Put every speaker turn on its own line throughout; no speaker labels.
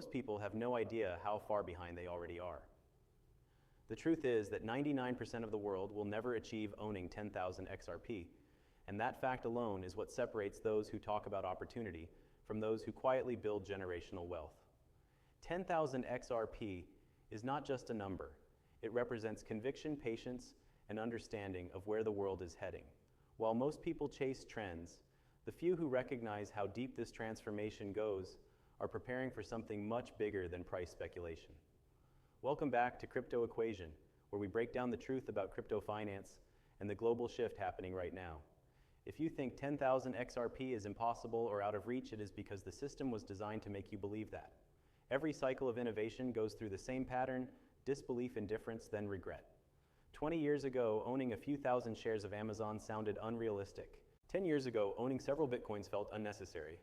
most people have no idea how far behind they already are. The truth is that 99% of the world will never achieve owning 10,000 XRP, and that fact alone is what separates those who talk about opportunity from those who quietly build generational wealth. 10,000 XRP is not just a number. It represents conviction, patience, and understanding of where the world is heading. While most people chase trends, the few who recognize how deep this transformation goes are preparing for something much bigger than price speculation. Welcome back to Crypto Equation, where we break down the truth about crypto finance and the global shift happening right now. If you think 10,000 XRP is impossible or out of reach, it is because the system was designed to make you believe that. Every cycle of innovation goes through the same pattern: disbelief, indifference, then regret. 20 years ago, owning a few thousand shares of Amazon sounded unrealistic. 10 years ago, owning several Bitcoins felt unnecessary.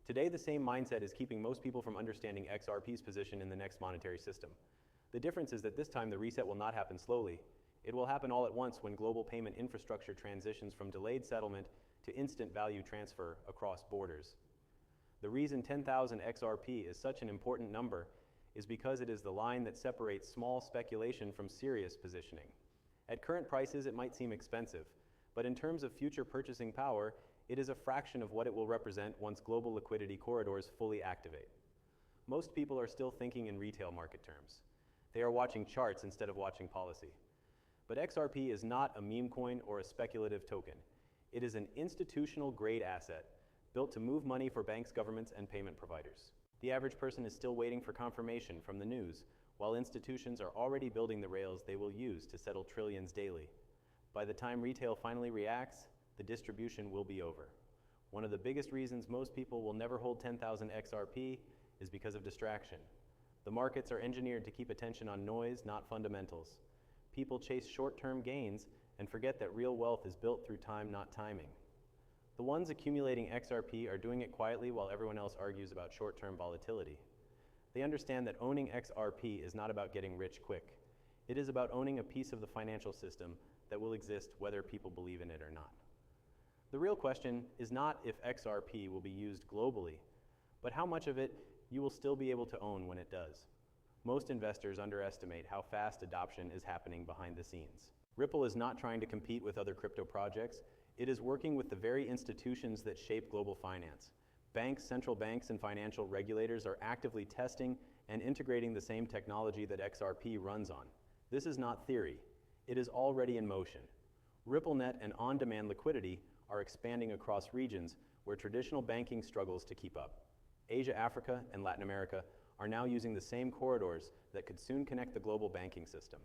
Today, the same mindset is keeping most people from understanding XRP's position in the next monetary system. The difference is that this time the reset will not happen slowly. It will happen all at once when global payment infrastructure transitions from delayed settlement to instant value transfer across borders. The reason 10,000 XRP is such an important number is because it is the line that separates small speculation from serious positioning. At current prices, it might seem expensive, but in terms of future purchasing power, it is a fraction of what it will represent once global liquidity corridors fully activate. Most people are still thinking in retail market terms. They are watching charts instead of watching policy. But XRP is not a meme coin or a speculative token. It is an institutional-grade asset built to move money for banks, governments, and payment providers. The average person is still waiting for confirmation from the news, while institutions are already building the rails they will use to settle trillions daily. By the time retail finally reacts, the distribution will be over. One of the biggest reasons most people will never hold 10,000 XRP is because of distraction. The markets are engineered to keep attention on noise, not fundamentals. People chase short-term gains and forget that real wealth is built through time, not timing. The ones accumulating XRP are doing it quietly while everyone else argues about short-term volatility. They understand that owning XRP is not about getting rich quick. It is about owning a piece of the financial system that will exist whether people believe in it or not. The real question is not if XRP will be used globally, but how much of it you will still be able to own when it does. Most investors underestimate how fast adoption is happening behind the scenes. Ripple is not trying to compete with other crypto projects. It is working with the very institutions that shape global finance. Banks, central banks, and financial regulators are actively testing and integrating the same technology that XRP runs on. This is not theory. It is already in motion. RippleNet and on-demand liquidity are expanding across regions where traditional banking struggles to keep up. Asia, Africa, and Latin America are now using the same corridors that could soon connect the global banking system.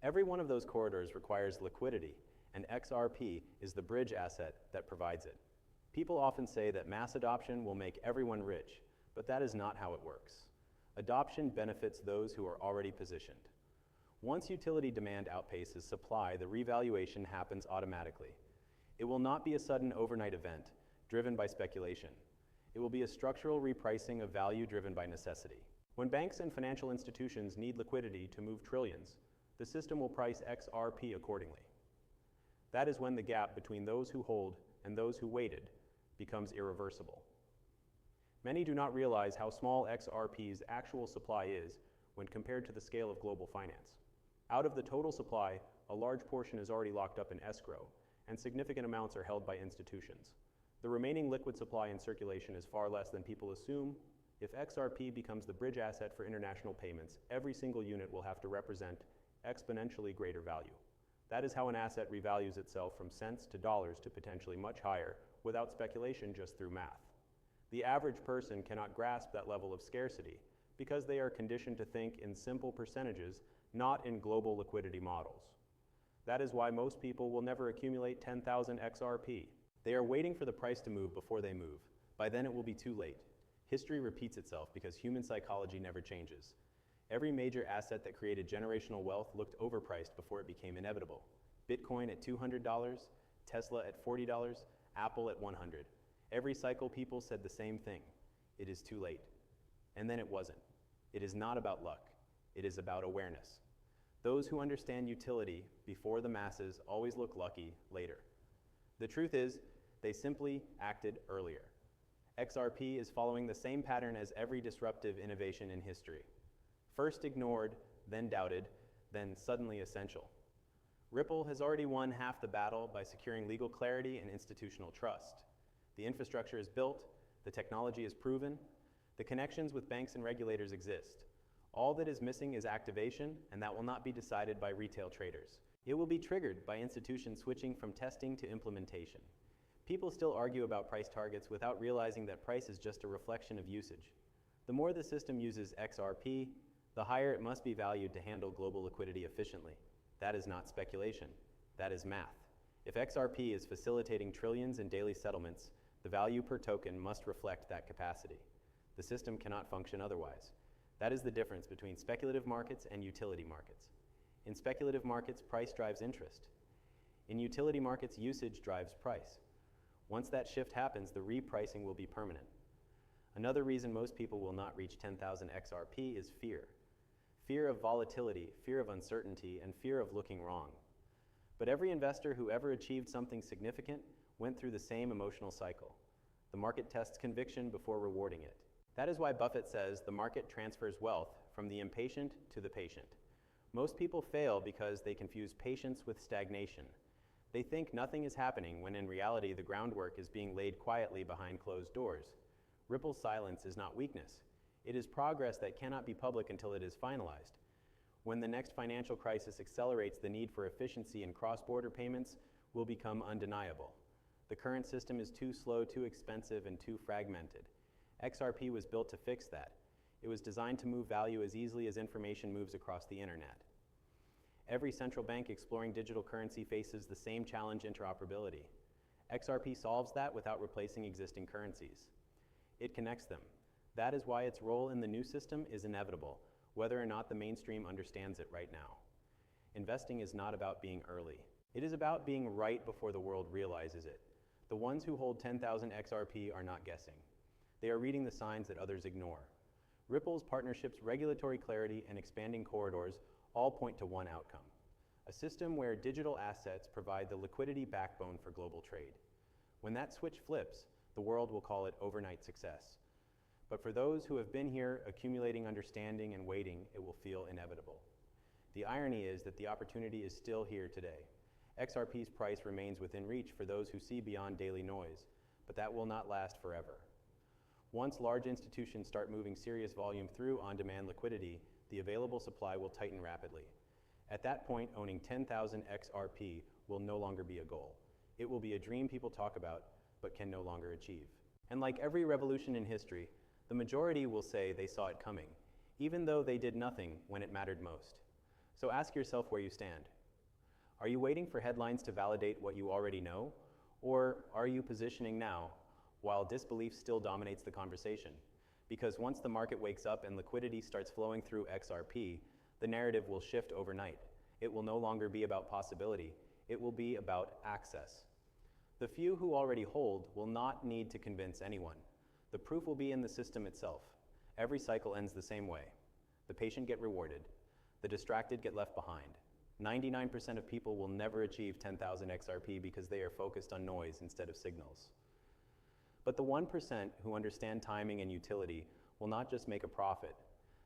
Every one of those corridors requires liquidity, and XRP is the bridge asset that provides it. People often say that mass adoption will make everyone rich, but that is not how it works. Adoption benefits those who are already positioned. Once utility demand outpaces supply, the revaluation happens automatically. It will not be a sudden overnight event driven by speculation. It will be a structural repricing of value driven by necessity. When banks and financial institutions need liquidity to move trillions, the system will price XRP accordingly. That is when the gap between those who hold and those who waited becomes irreversible. Many do not realize how small XRP's actual supply is when compared to the scale of global finance. Out of the total supply, a large portion is already locked up in escrow, and significant amounts are held by institutions. The remaining liquid supply in circulation is far less than people assume. If XRP becomes the bridge asset for international payments, every single unit will have to represent exponentially greater value. That is how an asset revalues itself from cents to dollars to potentially much higher without speculation, just through math. The average person cannot grasp that level of scarcity because they are conditioned to think in simple percentages, not in global liquidity models. That is why most people will never accumulate 10,000 XRP. They are waiting for the price to move before they move. By then it will be too late. History repeats itself because human psychology never changes. Every major asset that created generational wealth looked overpriced before it became inevitable. Bitcoin at $200, Tesla at $40, Apple at $100. Every cycle people said the same thing. It is too late. And then it wasn't. It is not about luck. It is about awareness. Those who understand utility before the masses always look lucky later. The truth is, they simply acted earlier. XRP is following the same pattern as every disruptive innovation in history. First ignored, then doubted, then suddenly essential. Ripple has already won half the battle by securing legal clarity and institutional trust. The infrastructure is built, the technology is proven, the connections with banks and regulators exist. All that is missing is activation, and that will not be decided by retail traders. It will be triggered by institutions switching from testing to implementation. People still argue about price targets without realizing that price is just a reflection of usage. The more the system uses XRP, the higher it must be valued to handle global liquidity efficiently. That is not speculation. That is math. If XRP is facilitating trillions in daily settlements, the value per token must reflect that capacity. The system cannot function otherwise. That is the difference between speculative markets and utility markets. In speculative markets, price drives interest. In utility markets, usage drives price. Once that shift happens, the repricing will be permanent. Another reason most people will not reach 10,000 XRP is fear. Fear of volatility, fear of uncertainty, and fear of looking wrong. But every investor who ever achieved something significant went through the same emotional cycle. The market tests conviction before rewarding it. That is why Buffett says the market transfers wealth from the impatient to the patient. Most people fail because they confuse patience with stagnation. They think nothing is happening when in reality the groundwork is being laid quietly behind closed doors. Ripple's silence is not weakness. It is progress that cannot be public until it is finalized. When the next financial crisis accelerates, the need for efficiency in cross-border payments will become undeniable. The current system is too slow, too expensive, and too fragmented. XRP was built to fix that. It was designed to move value as easily as information moves across the internet. Every central bank exploring digital currency faces the same challenge: interoperability. XRP solves that without replacing existing currencies. It connects them. That is why its role in the new system is inevitable, whether or not the mainstream understands it right now. Investing is not about being early. It is about being right before the world realizes it. The ones who hold 10,000 XRP are not guessing. They are reading the signs that others ignore. Ripple's partnerships, regulatory clarity, and expanding corridors all point to one outcome: a system where digital assets provide the liquidity backbone for global trade. When that switch flips, the world will call it overnight success. But for those who have been here accumulating understanding and waiting, it will feel inevitable. The irony is that the opportunity is still here today. XRP's price remains within reach for those who see beyond daily noise, but that will not last forever. Once large institutions start moving serious volume through on-demand liquidity, the available supply will tighten rapidly. At that point, owning 10,000 XRP will no longer be a goal. It will be a dream people talk about, but can no longer achieve. And like every revolution in history, the majority will say they saw it coming, even though they did nothing when it mattered most. So ask yourself where you stand. Are you waiting for headlines to validate what you already know? Or are you positioning now, while disbelief still dominates the conversation? Because once the market wakes up and liquidity starts flowing through XRP, the narrative will shift overnight. It will no longer be about possibility. It will be about access. The few who already hold will not need to convince anyone. The proof will be in the system itself. Every cycle ends the same way. The patient get rewarded. The distracted get left behind. 99% of people will never achieve 10,000 XRP because they are focused on noise instead of signals. But the 1% who understand timing and utility will not just make a profit.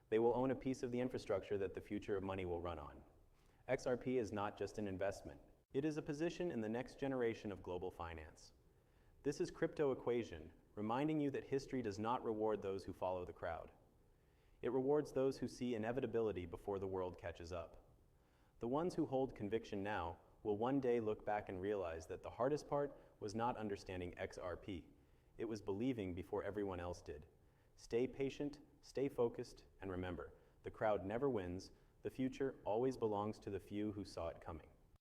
They will own a piece of the infrastructure that the future of money will run on. XRP is not just an investment. It is a position in the next generation of global finance. This is Crypto Equation, reminding you that history does not reward those who follow the crowd. It rewards those who see inevitability before the world catches up. The ones who hold conviction now will one day look back and realize that the hardest part was not understanding XRP. It was believing before everyone else did. Stay patient, stay focused, and remember, the crowd never wins. The future always belongs to the few who saw it coming.